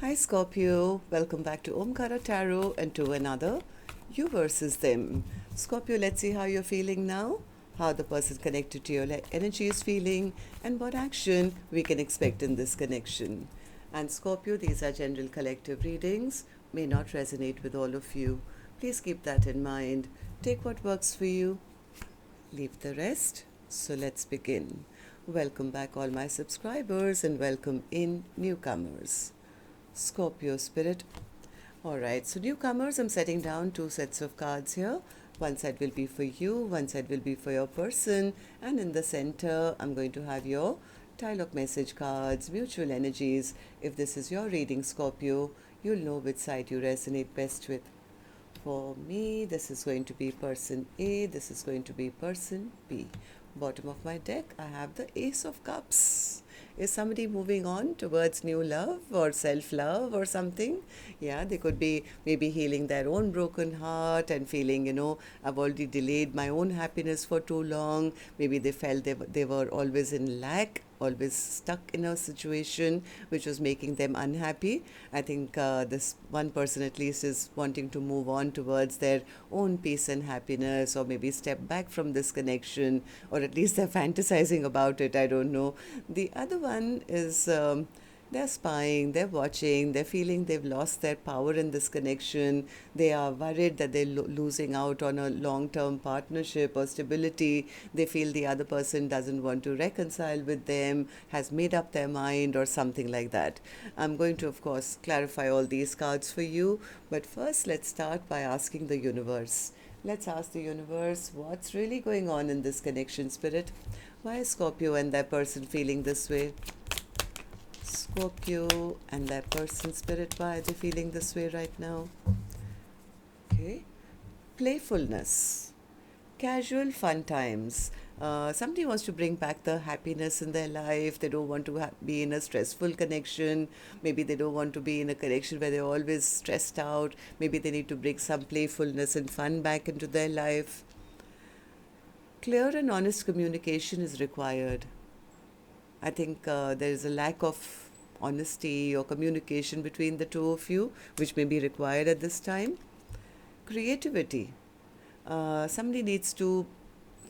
Hi Scorpio, welcome back to Omkaratarot and to another You versus Them. Scorpio, let's see how you're feeling now, how the person connected to your energy is feeling, and what action we can expect in this connection. And Scorpio, these are general collective readings, may not resonate with all of you. Please keep that in mind. Take what works for you, leave the rest. So let's begin. Welcome back, all my subscribers, and welcome in newcomers. Scorpio spirit. Alright, so newcomers, I'm setting down 2 sets of cards here. One side will be for you, one side will be for your person, and in the center, I'm going to have your dialogue message cards, mutual energies. If this is your reading, Scorpio, you'll know which side you resonate best with. For me, this is going to be person A, this is going to be person B. Bottom of my deck, I have the Ace of Cups. Is somebody moving on towards new love or self-love or something? Yeah, they could be maybe healing their own broken heart and feeling, I've already delayed my own happiness for too long. Maybe they felt they were always in lack, always stuck in a situation which was making them unhappy. I think this one person at least is wanting to move on towards their own peace and happiness, or maybe step back from this connection, or at least they're fantasizing about it. I don't know. The other one is they're spying, they're watching, they're feeling they've lost their power in this connection. They are worried that they're losing out on a long-term partnership or stability. They feel the other person doesn't want to reconcile with them, has made up their mind or something like that. I'm going to, of course, clarify all these cards for you. But first, let's start by asking the universe. Let's ask the universe what's really going on in this connection, spirit. Why is Scorpio and that person feeling this way? Scorpio and that person, spirit, why are they feeling this way right now? Okay. Playfulness. Casual fun times. Somebody wants to bring back the happiness in their life. They don't want to be in a stressful connection. Maybe they don't want to be in a connection where they're always stressed out. Maybe they need to bring some playfulness and fun back into their life. Clear and honest communication is required. I think there is a lack of honesty or communication between the two of you, which may be required at this time. Creativity. Somebody needs to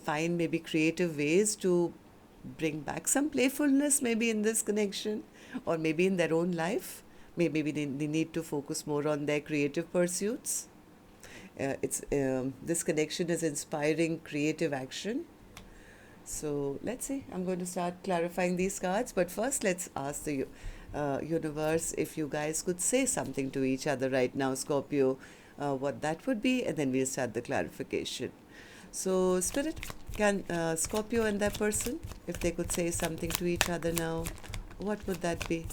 find maybe creative ways to bring back some playfulness maybe in this connection, or maybe in their own life. Maybe they need to focus more on their creative pursuits. This connection is inspiring creative action. So let's see, I'm going to start clarifying these cards, but first let's ask the universe if you guys could say something to each other right now, Scorpio, what that would be, and then we'll start the clarification. So spirit, can Scorpio and that person, if they could say something to each other now, what would that be?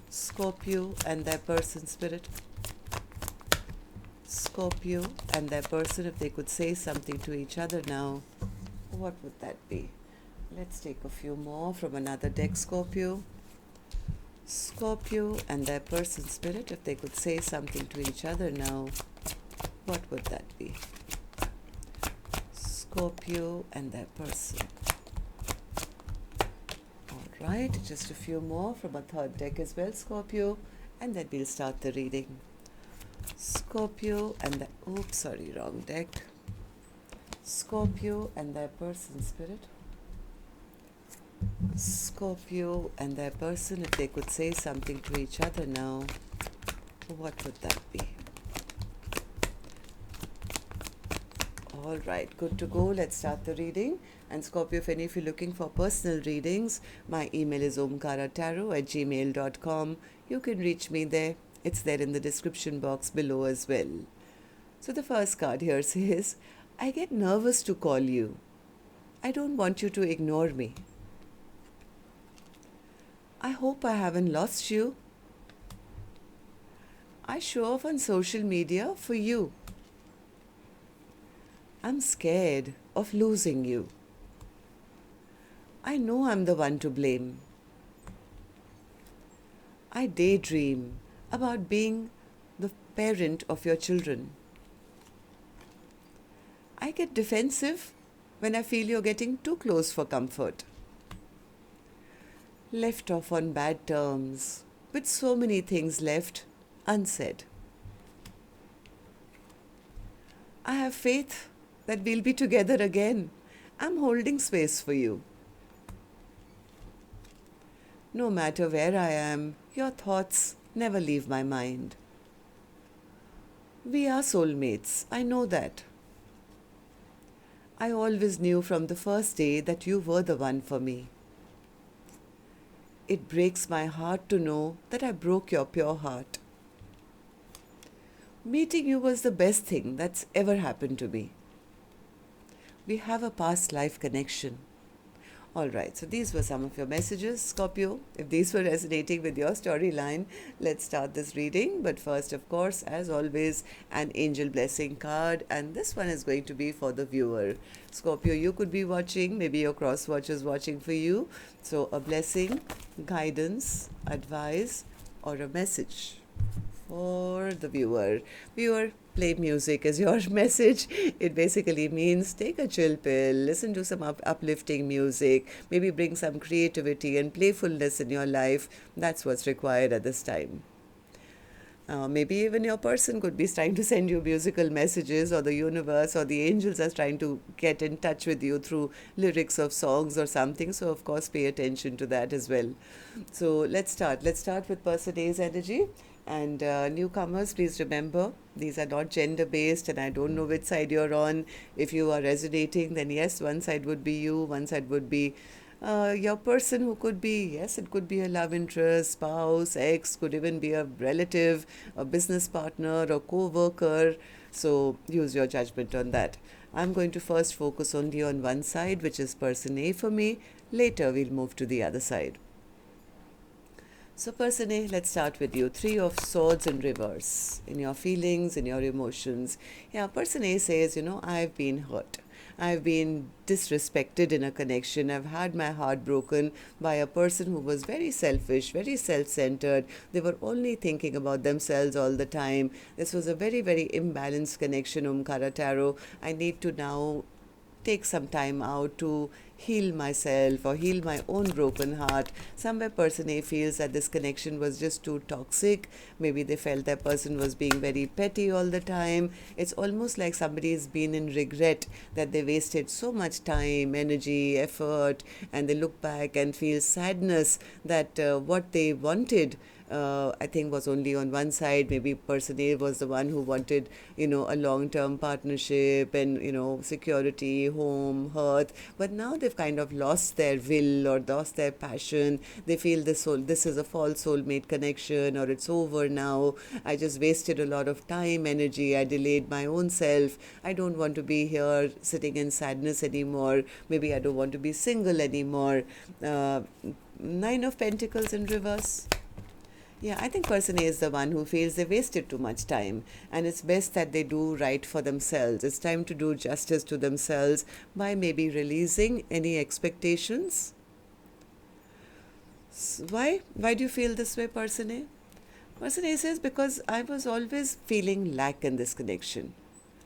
Scorpio and that person, spirit. Scorpio and that person, if they could say something to each other now, what would that be? Let's take a few more from another deck, Scorpio. Scorpio and their person, spirit, if they could say something to each other now, what would that be? Scorpio and their person. Alright, just a few more from a third deck as well, Scorpio, and then we'll start the reading. Scorpio and the... Oops, sorry, wrong deck. Scorpio and their person, spirit. Scorpio and their person, if they could say something to each other now, what would that be? All right, good to go. Let's start the reading. And Scorpio, if you're looking for personal readings, my email is omkaratarot@gmail.com. You can reach me there. It's there in the description box below as well. So the first card here says, I get nervous to call you. I don't want you to ignore me. I hope I haven't lost you. I show off on social media for you. I'm scared of losing you. I know I'm the one to blame. I daydream about being the parent of your children. I get defensive when I feel you're getting too close for comfort. Left off on bad terms with so many things left unsaid. I have faith that we'll be together again. I'm holding space for you. No matter where I am, your thoughts never leave my mind. We are soulmates, I know that. I always knew from the first day that you were the one for me. It breaks my heart to know that I broke your pure heart. Meeting you was the best thing that's ever happened to me. We have a past life connection. Alright, so these were some of your messages, Scorpio. If these were resonating with your storyline, let's start this reading. But first, of course, as always, an angel blessing card. And this one is going to be for the viewer. Scorpio, you could be watching, maybe your cross watch is watching for you. So a blessing, guidance, advice, or a message for the viewer. Viewer, play music as your message. It basically means take a chill pill, listen to some uplifting music, maybe bring some creativity and playfulness in your life. That's what's required at this time. Maybe even your person could be trying to send you musical messages, or the universe or the angels are trying to get in touch with you through lyrics of songs or something. So, of course, pay attention to that as well. So, let's start. Let's start with person A's energy. And newcomers, please remember, these are not gender-based, and I don't know which side you're on. If you are resonating, then yes, one side would be you, one side would be your person, who could be, yes, it could be a love interest, spouse, ex, could even be a relative, a business partner, or co-worker. So use your judgment on that. I'm going to first focus only on one side, which is person A for me. Later, we'll move to the other side. So person A, let's start with you. 3 of Swords in reverse, in your feelings, in your emotions. Yeah, person A says, I've been hurt. I've been disrespected in a connection. I've had my heart broken by a person who was very selfish, very self-centered. They were only thinking about themselves all the time. This was a very, very imbalanced connection, Omkaratarot. I need to now take some time out to heal myself or heal my own broken heart. Somewhere person A feels that this connection was just too toxic. Maybe they felt that person was being very petty all the time. It's almost like somebody's been in regret that they wasted so much time, energy, effort, and they look back and feel sadness that what they wanted I think was only on one side. Maybe person A was the one who wanted, a long-term partnership and, security, home, hearth. But now they've kind of lost their will or lost their passion. They feel this is a false soulmate connection, or it's over now. I just wasted a lot of time, energy. I delayed my own self. I don't want to be here sitting in sadness anymore. Maybe I don't want to be single anymore. 9 of Pentacles in reverse. Yeah, I think person A is the one who feels they wasted too much time, and it's best that they do right for themselves. It's time to do justice to themselves by maybe releasing any expectations. Why? Why do you feel this way, person A? Person A says, because I was always feeling lack in this connection.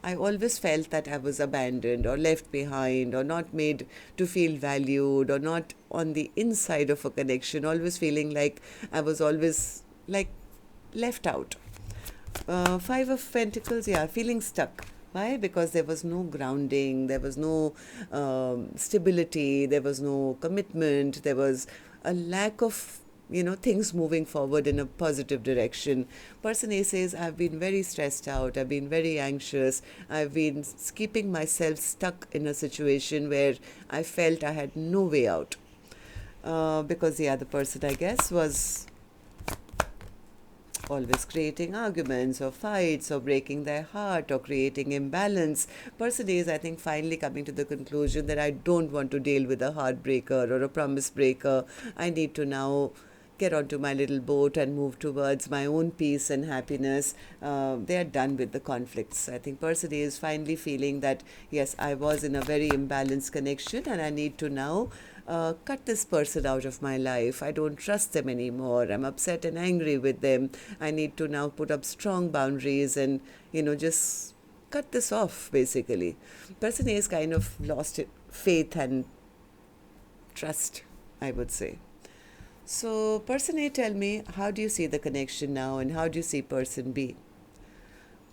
I always felt that I was abandoned or left behind or not made to feel valued or not on the inside of a connection, always feeling like I was always like left out. 5 of Pentacles, yeah, feeling stuck. Why? Because there was no grounding, there was no stability, there was no commitment, there was a lack of things moving forward in a positive direction. Person A says, I've been very stressed out, I've been very anxious, I've been keeping myself stuck in a situation where I felt I had no way out. Because the other person, I guess, was always creating arguments or fights or breaking their heart or creating imbalance. Person A is, I think, finally coming to the conclusion that I don't want to deal with a heartbreaker or a promise breaker. I need to now get onto my little boat and move towards my own peace and happiness. They are done with the conflicts. I think person A is finally feeling that, yes, I was in a very imbalanced connection and I need to now cut this person out of my life. I don't trust them anymore. I'm upset and angry with them. I need to now put up strong boundaries and, just cut this off, basically. Person A has kind of lost faith and trust, I would say. So, person A, tell me, how do you see the connection now and how do you see person B?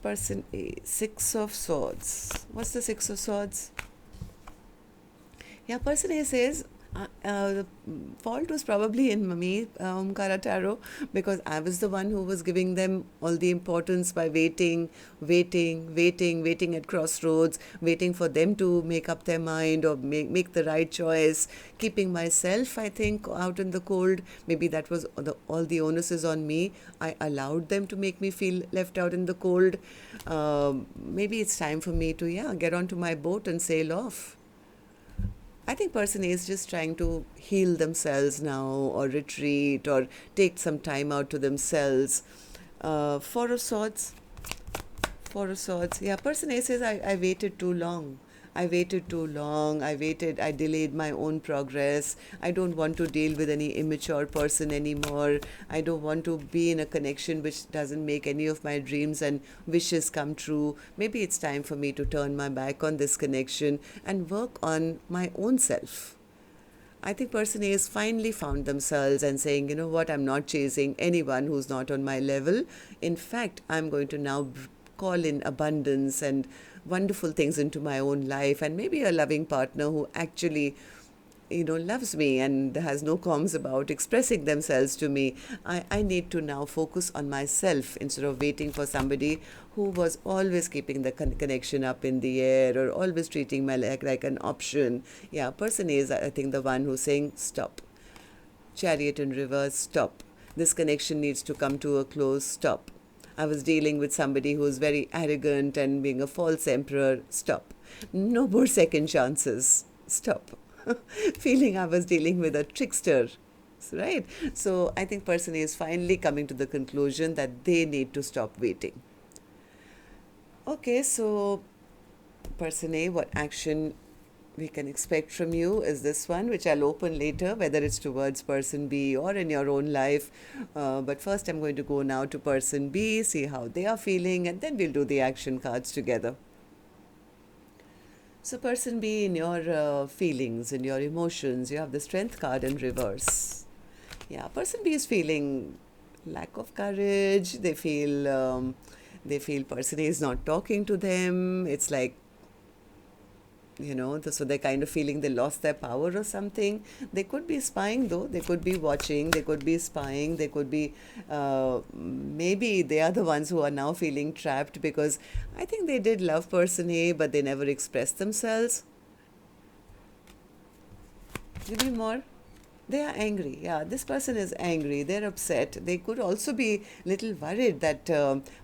Person A, Six of Swords. What's the Six of Swords? Yeah, person A says the fault was probably in me, Omkaratarot, because I was the one who was giving them all the importance by waiting at crossroads, waiting for them to make up their mind or make the right choice, keeping myself, I think, out in the cold. Maybe that was all the onus is on me. I allowed them to make me feel left out in the cold. Maybe it's time for me to, yeah, get onto my boat and sail off. I think person A is just trying to heal themselves now or retreat or take some time out to themselves. Four of Swords. Four of Swords. Yeah, person A says, I waited too long. I waited too long. I delayed my own progress. I don't want to deal with any immature person anymore. I don't want to be in a connection which doesn't make any of my dreams and wishes come true. Maybe it's time for me to turn my back on this connection and work on my own self. I think person A has finally found themselves and saying, you know what, I'm not chasing anyone who's not on my level. In fact, I'm going to now call in abundance and wonderful things into my own life, and maybe a loving partner who actually, loves me and has no qualms about expressing themselves to me. I need to now focus on myself instead of waiting for somebody who was always keeping the connection up in the air or always treating my like an option. Yeah, person is, I think, the one who's saying, stop. Chariot in reverse, stop. This connection needs to come to a close, stop. I was dealing with somebody who was very arrogant and being a false emperor, stop. No more second chances, stop. Feeling I was dealing with a trickster, right? So I think person is finally coming to the conclusion that they need to stop waiting. Okay, so person A, what action we can expect from you is this one, which I'll open later, whether it's towards person B or in your own life. But first, I'm going to go now to person B, see how they are feeling, and then we'll do the action cards together. So, person B, in your feelings, in your emotions, you have the Strength card in reverse. Yeah, person B is feeling lack of courage. They feel person A is not talking to them. It's like, so they're kind of feeling they lost their power or something. They could be spying, though. They could be watching. They could be spying. They could be, maybe they are the ones who are now feeling trapped, because I think they did love person A, but they never expressed themselves. Give me more. They are angry. Yeah, this person is angry. They're upset. They could also be little worried that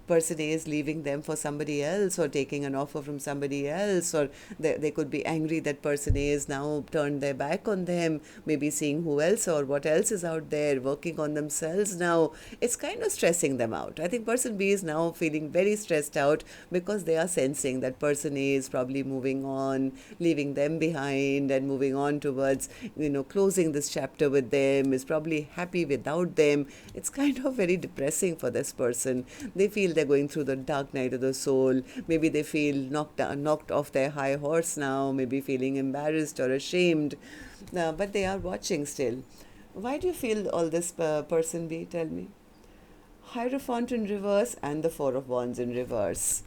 person A is leaving them for somebody else or taking an offer from somebody else, or they could be angry that person A is now turned their back on them, maybe seeing who else or what else is out there, working on themselves now. It's kind of stressing them out. I think person B is now feeling very stressed out because they are sensing that person A is probably moving on, leaving them behind and moving on towards, closing this chapter with them, is probably happy without them. It's kind of very depressing for this person. They feel they're going through the dark night of the soul. Maybe they feel knocked off their high horse now, maybe feeling embarrassed or ashamed. But they are watching still. Why do you feel all this, person B? Tell me. Hierophant in reverse and the Four of Wands in reverse.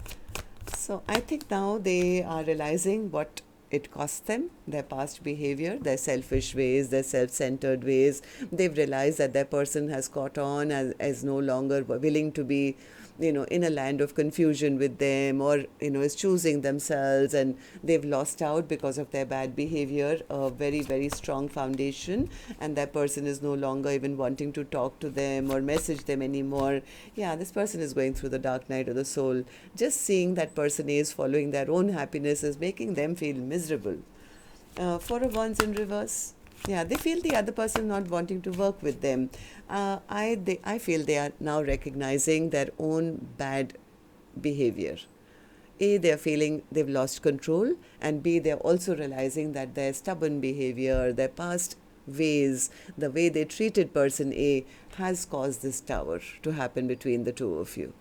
So I think now they are realizing what it costs them, their past behavior, their selfish ways, their self-centered ways. They've realized that their person has caught on as no longer willing to be, in a land of confusion with them, or, is choosing themselves, and they've lost out because of their bad behavior, a very, very strong foundation, and that person is no longer even wanting to talk to them or message them anymore. Yeah, this person is going through the dark night of the soul. Just seeing that person is following their own happiness is making them feel miserable. Four of Wands in reverse. Yeah, they feel the other person not wanting to work with them. I feel they are now recognizing their own bad behavior. A, they're feeling they've lost control, and B, they're also realizing that their stubborn behavior, their past ways, the way they treated person A has caused this tower to happen between the two of you.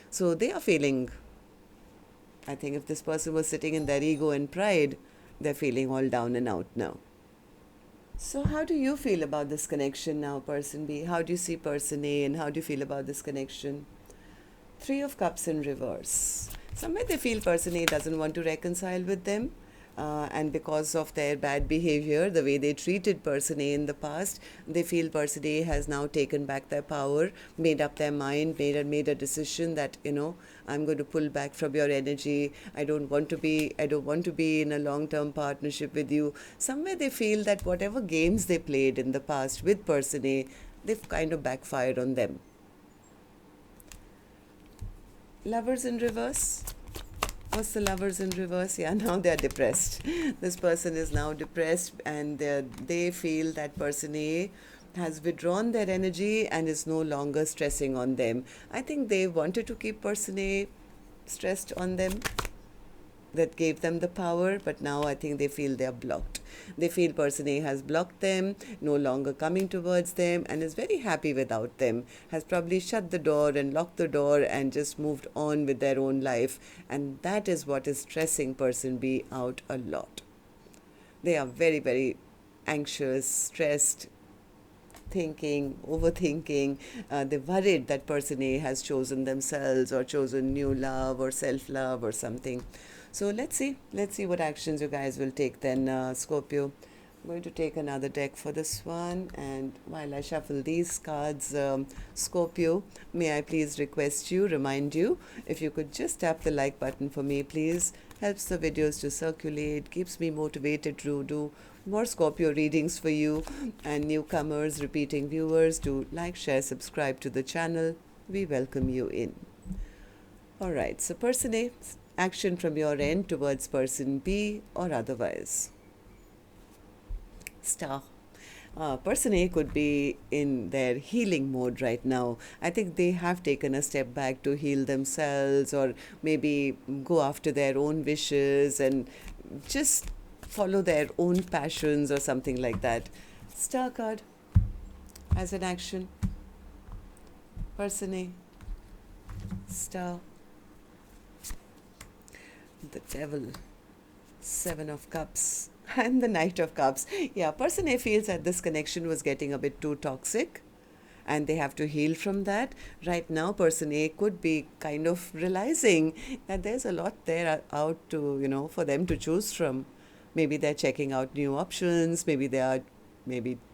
So they are feeling, I think if this person was sitting in their ego and pride, they're feeling all down and out now. So how do you feel about this connection now, person B? How do you see person A and how do you feel about this connection? Three of Cups in reverse. Somewhere they feel person A doesn't want to reconcile with them. And because of their bad behavior, the way they treated person A in the past, they feel person A has now taken back their power, made up their mind, made a decision that, I'm going to pull back from your energy. I don't want to be in a long-term partnership with you. Somewhere they feel that whatever games they played in the past with person A, they've kind of backfired on them. Lovers in reverse. What's the lovers in reverse? Yeah, now they are depressed. This person is now depressed and they feel that person A has withdrawn their energy and is no longer stressing on them. I think they wanted to keep person A stressed on them. That gave them the power, but now I think they feel they are blocked. They feel person A has blocked them, no longer coming towards them, and is very happy without them, has probably shut the door and locked the door and just moved on with their own life. And that is what is stressing person B out a lot. They are very, very anxious, stressed, thinking, overthinking. They're worried that person A has chosen themselves or chosen new love or self-love or something. So let's see what actions you guys will take then, Scorpio. I'm going to take another deck for this one, and while I shuffle these cards, Scorpio, may I please remind you, if you could just tap the like button for me, please. Helps the videos to circulate, keeps me motivated to do more Scorpio readings for you, and newcomers, repeating viewers, do like, share, subscribe to the channel. We welcome you in. Alright, so person A, action from your end towards person B or otherwise. Star. Person A could be in their healing mode right now. I think they have taken a step back to heal themselves, or maybe go after their own wishes and just follow their own passions or something like that. Star card as an action. Person A. Star. The Devil. Seven of Cups. And the Knight of Cups. Yeah, person A feels that this connection was getting a bit too toxic and they have to heal from that. Right now, person A could be kind of realizing that there's a lot there out to, for them to choose from. Maybe they're checking out new options. Maybe they are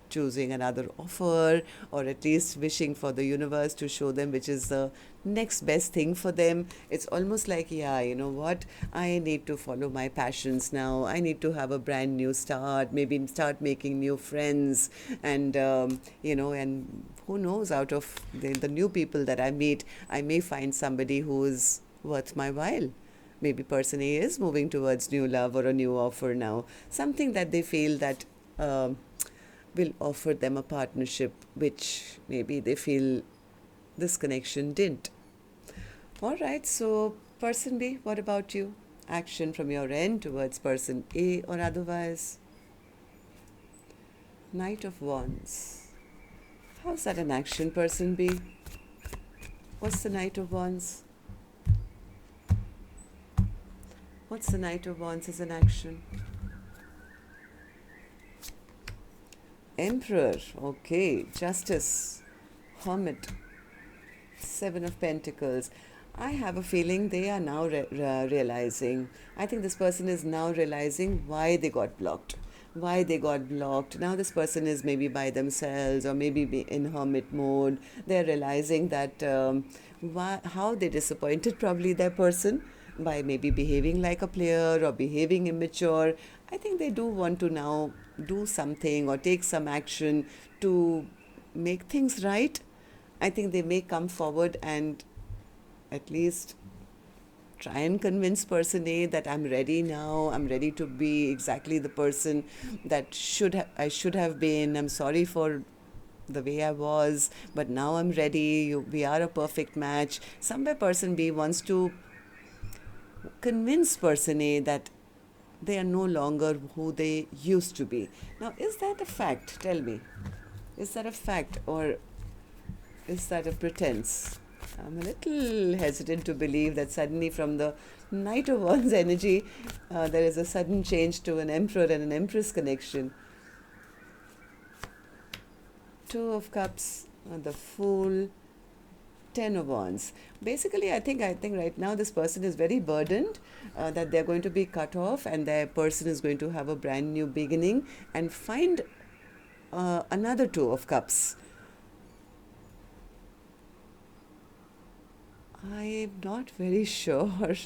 choosing another offer, or at least wishing for the universe to show them which is the next best thing for them. It's almost like, yeah, you know what, I need to follow my passions now. I need to have a brand new start, maybe start making new friends, and and who knows, out of the new people that I meet, I may find somebody who is worth my while. Maybe person A is moving towards new love or a new offer now, something that they feel that will offer them a partnership which maybe they feel this connection didn't. All right, so person B, what about you? Action from your end towards person A or otherwise. Knight of Wands. How's that an action, person B? What's the Knight of Wands? What's the Knight of Wands as an action? Emperor, okay. Justice, Hermit, Seven of Pentacles. I have a feeling they are now realizing. I think this person is now realizing why they got blocked. Now this person is maybe by themselves or maybe in hermit mode. They're realizing that how they disappointed probably their person by maybe behaving like a player or behaving immature. I think they do want to now do something or take some action to make things right. I think they may come forward and at least try and convince person A that I'm ready now. I'm ready to be exactly the person that I should have been. I'm sorry for the way I was, but now I'm ready. We are a perfect match. Somewhere person B wants to convince person A that they are no longer who they used to be. Now, is that a fact? Tell me. Is that a fact or is that a pretense? I'm a little hesitant to believe that suddenly from the Knight of Wands energy, there is a sudden change to an Emperor and an Empress connection. Two of Cups, the Fool, Ten of Wands. Basically, I think right now this person is very burdened that they're going to be cut off, and their person is going to have a brand new beginning and find another Two of Cups. I'm not very sure.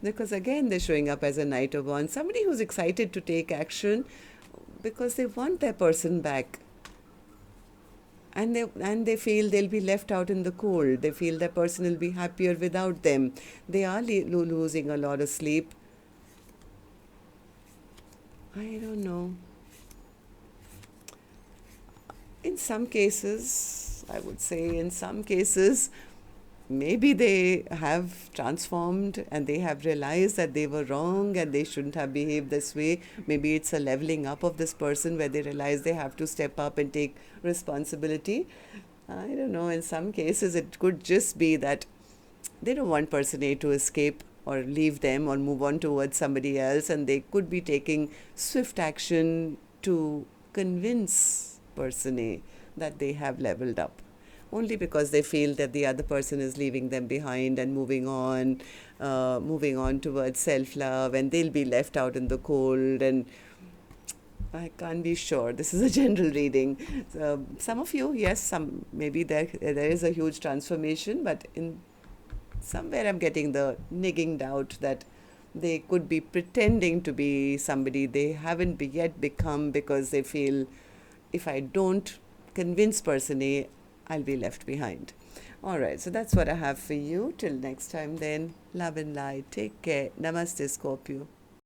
Because again, they're showing up as a Knight of Wands. Somebody who's excited to take action because they want their person back. And they feel they'll be left out in the cold. They feel their person will be happier without them. They are losing a lot of sleep. I don't know. In some cases, I would say in some cases, maybe they have transformed and they have realized that they were wrong and they shouldn't have behaved this way. Maybe it's a leveling up of this person where they realize they have to step up and take responsibility. I don't know. In some cases, it could just be that they don't want person A to escape or leave them or move on towards somebody else, and they could be taking swift action to convince person A that they have leveled up, only because they feel that the other person is leaving them behind and moving on towards self-love, and they'll be left out in the cold. And I can't be sure. This is a general reading. Some of you, yes, maybe there is a huge transformation, but in somewhere I'm getting the nigging doubt that they could be pretending to be somebody they haven't yet become, because they feel, if I don't convince person A, I'll be left behind. All right, so that's what I have for you. Till next time then, love and light. Take care. Namaste, Scorpio.